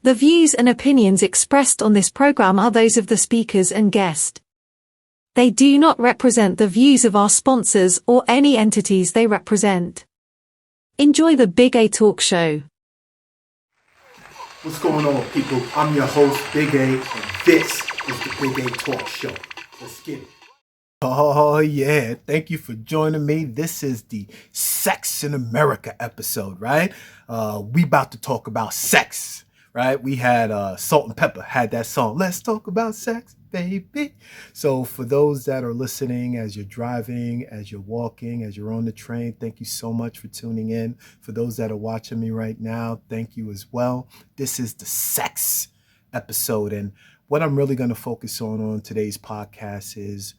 The views and opinions expressed on this program are those of the speakers and guest. They do not represent the views of our sponsors or any entities they represent. Enjoy the Big A Talk Show. What's going on, people? I'm your host, Big A, and this is the Big A Talk Show. Let's get it. Oh, yeah. Thank you for joining me. This is the Sex in America episode, right? We about to talk about sex, right? We had Salt and Pepper had that song, Let's Talk About Sex, Baby. So for those that are listening as you're driving, as you're walking, as you're on the train, thank you so much for tuning in. For those that are watching me right now, thank you as well. This is the sex episode. And what I'm really going to focus on today's podcast is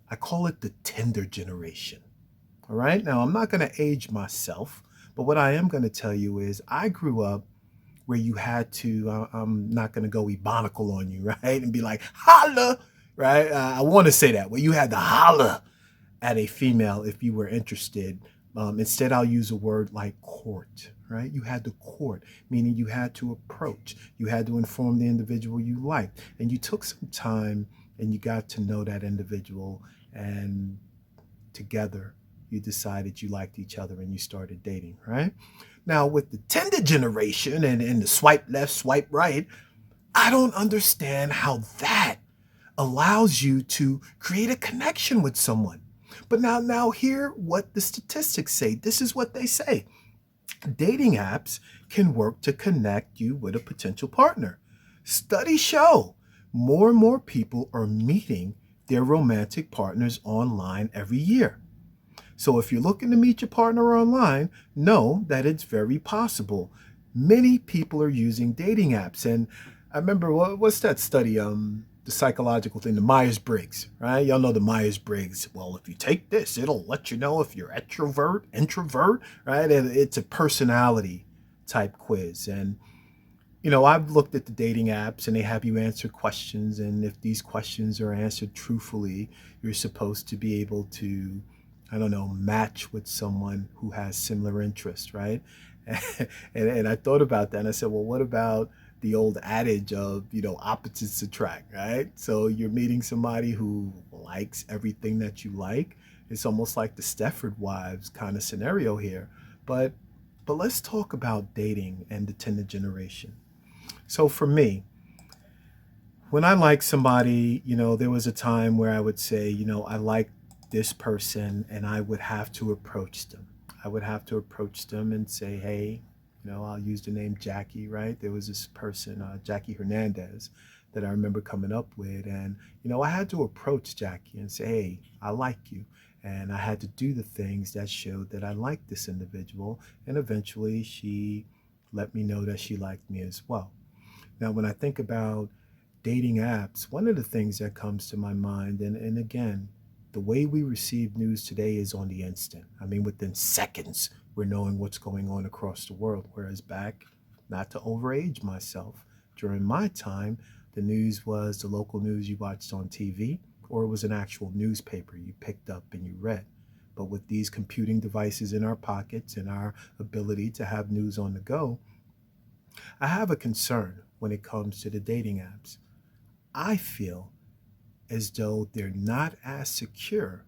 I call it the TINDER generation. All right. Now, I'm not going to age myself, but what I am going to tell you is I grew up where you had to, I'm not going to go ebonical on you, right? And be like, holla, right? I want to say that, where you had to holla at a female if you were interested. Instead, I'll use a word like court, right? You had to court, meaning you had to approach. You had to inform the individual you liked. And you took some time and you got to know that individual, and together you decided you liked each other and you started dating, right? Now, with the Tinder generation and the swipe left, swipe right, I don't understand how that allows you to create a connection with someone. But now hear what the statistics say. This is what they say. Dating apps can work to connect you with a potential partner. Studies show more and more people are meeting their romantic partners online every year. So if you're looking to meet your partner online, know that it's very possible. Many people are using dating apps. And I remember, what's that study? The psychological thing, the Myers-Briggs, right? Y'all know the Myers-Briggs. Well, if you take this, it'll let you know if you're extrovert, introvert, right? And it's a personality type quiz. And you know, I've looked at the dating apps and they have you answer questions. And if these questions are answered truthfully, you're supposed to be able to, I don't know, match with someone who has similar interests, right? And I thought about that and I said, well, what about the old adage of, opposites attract, right? So you're meeting somebody who likes everything that you like. It's almost like the Stepford Wives kind of scenario here. But let's talk about dating and the Tinder generation. So for me, when I like somebody, there was a time where I would say, I like this person, and I would have to approach them. I would have to approach them and say, hey, I'll use the name Jackie, right? There was this person, Jackie Hernandez, that I remember coming up with. And, I had to approach Jackie and say, hey, I like you. And I had to do the things that showed that I liked this individual. And eventually she let me know that she liked me as well. Now, when I think about dating apps, one of the things that comes to my mind, and again, the way we receive news today is on the instant. I mean, within seconds, we're knowing what's going on across the world. Whereas back, not to overage myself, during my time, the news was the local news you watched on TV, or it was an actual newspaper you picked up and you read. But with these computing devices in our pockets and our ability to have news on the go, I have a concern when it comes to the dating apps. I feel as though they're not as secure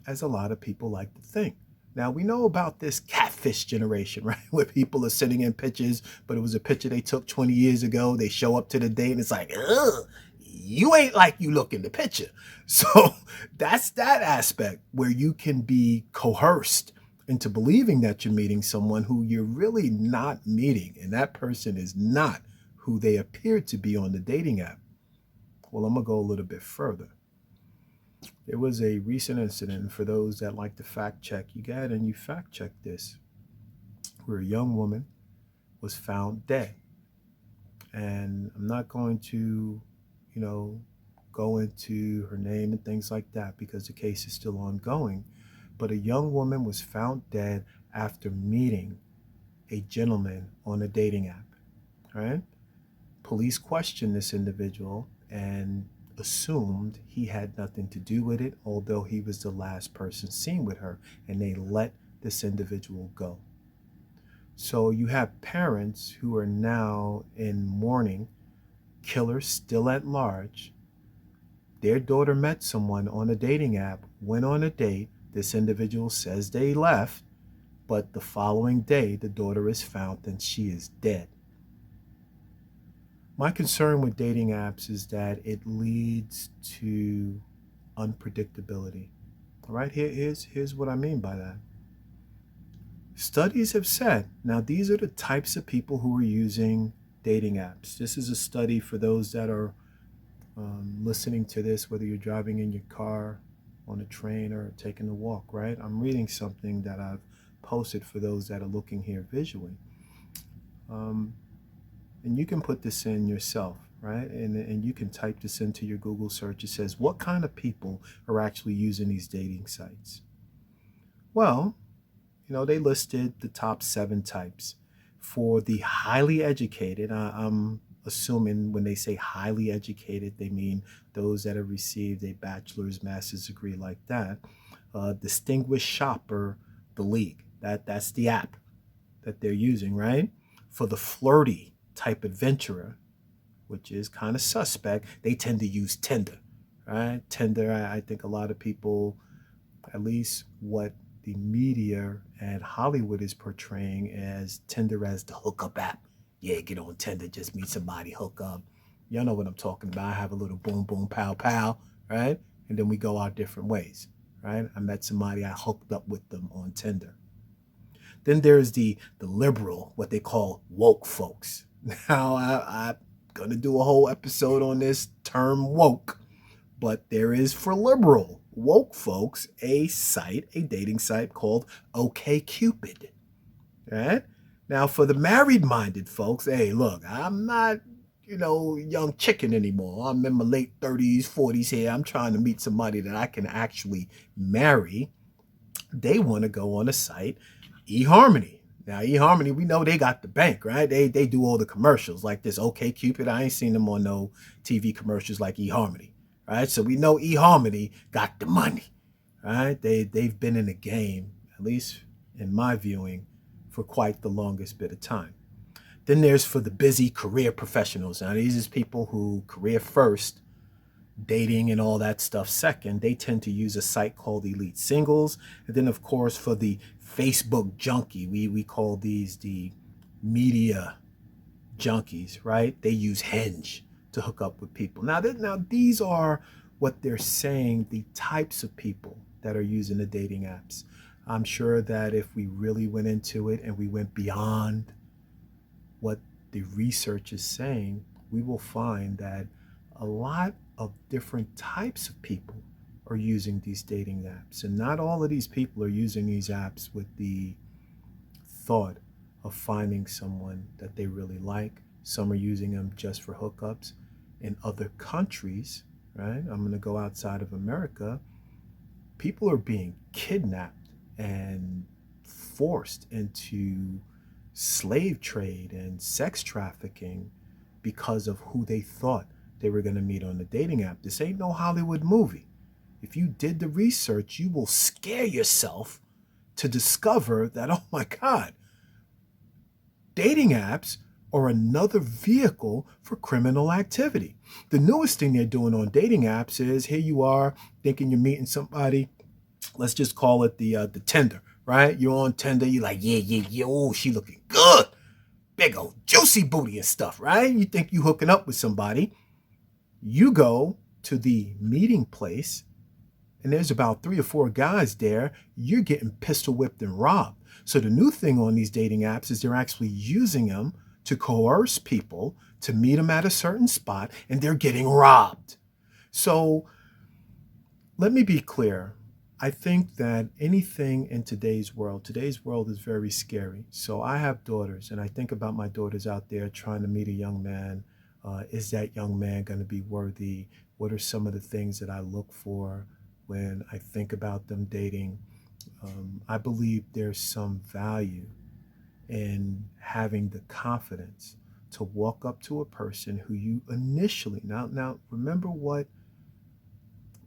as a lot of people like to think. Now, we know about this catfish generation, right? Where people are sending in pictures, but it was a picture they took 20 years ago. They show up to the date and it's like, ugh, you ain't like you look in the picture. So that's that aspect where you can be coerced into believing that you're meeting someone who you're really not meeting, and that person is not who they appear to be on the dating app. Well, I'm going to go a little bit further. There was a recent incident, for those that like to fact check, you go ahead and you fact check this, where a young woman was found dead. And I'm not going to, go into her name and things like that because the case is still ongoing. But a young woman was found dead after meeting a gentleman on a dating app, right? Police questioned this individual and assumed he had nothing to do with it, although he was the last person seen with her, and they let this individual go. So you have parents who are now in mourning, killers still at large. Their daughter met someone on a dating app, went on a date. This individual says they left, but the following day, the daughter is found and she is dead. My concern with dating apps is that it leads to unpredictability. All right, here's what I mean by that. Studies have said, now these are the types of people who are using dating apps. This is a study for those that are listening to this, whether you're driving in your car, on a train, or taking a walk, right? I'm reading something that I've posted for those that are looking here visually. And you can put this in yourself, right? And you can type this into your Google search. It says, what kind of people are actually using these dating sites? Well, they listed the top 7 types. For the highly educated, I'm assuming when they say highly educated, they mean those that have received a bachelor's, master's degree like that. Distinguished Shopper, the League. That's the app that they're using, right? For the flirty type adventurer, which is kind of suspect, they tend to use Tinder, right? Tinder, I think a lot of people, at least what the media and Hollywood is portraying as Tinder as the hookup app. Yeah, get on Tinder, just meet somebody, hook up. Y'all know what I'm talking about. I have a little boom, boom, pow, pow, right? And then we go our different ways, right? I met somebody, I hooked up with them on Tinder. Then there's the liberal, what they call woke folks. Now, I'm going to do a whole episode on this term woke, but there is for liberal woke folks a dating site called OkCupid. Right? Now, for the married-minded folks, hey, look, I'm not, young chicken anymore. I'm in my late 30s, 40s here. I'm trying to meet somebody that I can actually marry. They want to go on a site, eHarmony. Now, eHarmony, we know they got the bank, right? They do all the commercials like this OkCupid. I ain't seen them on no TV commercials like eHarmony, right? So we know eHarmony got the money, right? They've been in the game, at least in my viewing, for quite the longest bit of time. Then there's for the busy career professionals. Now, these are people who career first, dating and all that stuff second. They tend to use a site called Elite Singles. And then, of course, for the Facebook junkie, we call these the media junkies, right? They use Hinge to hook up with people. Now these are what they're saying, the types of people that are using the dating apps. I'm sure that if we really went into it and we went beyond what the research is saying, we will find that a lot of different types of people are using these dating apps. And not all of these people are using these apps with the thought of finding someone that they really like. Some are using them just for hookups. In other countries, right? I'm going to go outside of America. People are being kidnapped and forced into slave trade and sex trafficking because of who they thought they were going to meet on the dating app. This ain't no Hollywood movie. If you did the research, you will scare yourself to discover that, oh my God, dating apps are another vehicle for criminal activity. The newest thing they're doing on dating apps is here you are thinking you're meeting somebody. Let's just call it the Tinder, right? You're on Tinder. You're like, yeah. Oh, she looking good. Big old juicy booty and stuff, right? You think you hooking up with somebody. You go to the meeting place and there's about 3 or 4 guys there. You're getting pistol whipped and robbed. So the new thing on these dating apps is they're actually using them to coerce people to meet them at a certain spot, and they're getting robbed. So let me be clear. I think that anything in today's world is very scary. So I have daughters, and I think about my daughters out there trying to meet a young man. Is that young man going to be worthy? What are some of the things that I look for when I think about them dating? I believe there's some value in having the confidence to walk up to a person who you initially, now remember what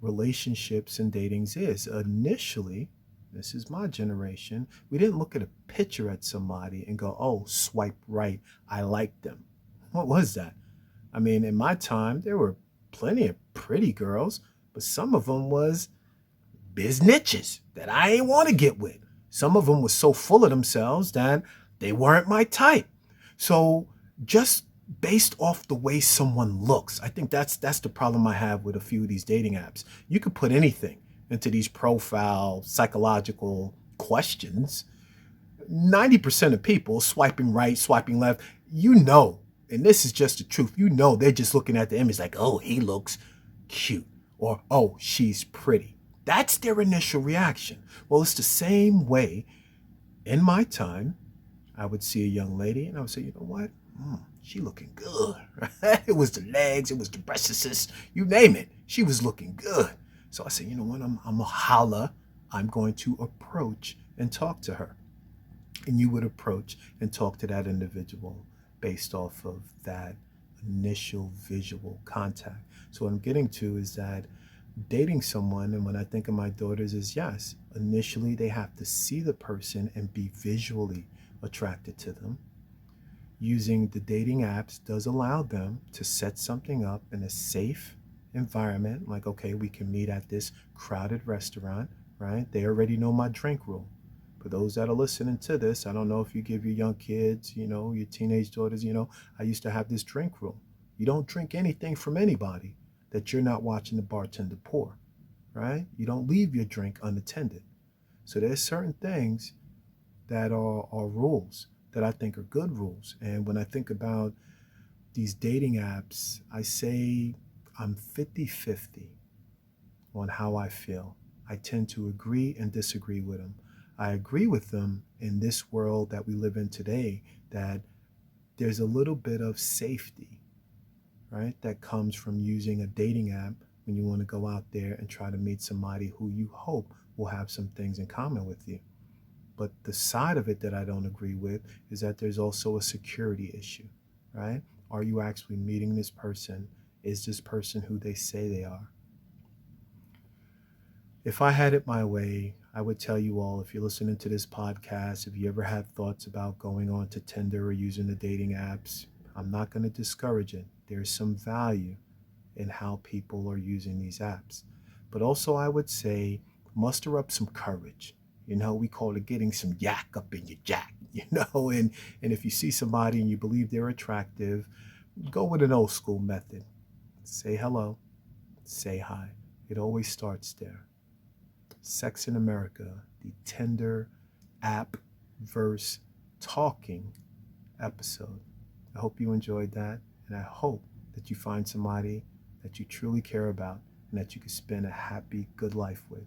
relationships and datings is. Initially, this is my generation, we didn't look at a picture at somebody and go, oh, swipe right, I like them. What was that? I mean, in my time, there were plenty of pretty girls, but some of them was biznitches that I ain't want to get with. Some of them was so full of themselves that they weren't my type. So just based off the way someone looks, I think that's the problem I have with a few of these dating apps. You could put anything into these profile psychological questions. 90% of people swiping right, swiping left, and this is just the truth, they're just looking at the image like, oh, he looks cute, or oh, she's pretty. That's their initial reaction. Well, it's the same way in my time. I would see a young lady and I would say, you know what? She looking good. It was the legs, it was the breasts, you name it. She was looking good. So I said, you know what? I'm a holla. I'm going to approach and talk to her. And you would approach and talk to that individual based off of that initial visual contact. So what I'm getting to is that dating someone, and when I think of my daughters, is yes, initially they have to see the person and be visually attracted to them. Using the dating apps does allow them to set something up in a safe environment, like, okay, we can meet at this crowded restaurant, right? They already know my drink rule. For those that are listening to this, I don't know if you give your young kids, your teenage daughters, I used to have this drink rule. You don't drink anything from anybody that you're not watching the bartender pour, right? You don't leave your drink unattended. So there's certain things that are rules that I think are good rules. And when I think about these dating apps, I say I'm 50-50 on how I feel. I tend to agree and disagree with them. I agree with them in this world that we live in today, that there's a little bit of safety, right, that comes from using a dating app when you want to go out there and try to meet somebody who you hope will have some things in common with you. But the side of it that I don't agree with is that there's also a security issue, right? Are you actually meeting this person? Is this person who they say they are? If I had it my way, I would tell you all, if you're listening to this podcast, if you ever had thoughts about going on to Tinder or using the dating apps, I'm not going to discourage it. There's some value in how people are using these apps. But also I would say muster up some courage. We call it getting some yak up in your jack, and if you see somebody and you believe they're attractive, go with an old school method. Say hello, say hi. It always starts there. Sex in America, the Tinder app verse talking episode. I hope you enjoyed that, and I hope that you find somebody that you truly care about and that you can spend a happy, good life with.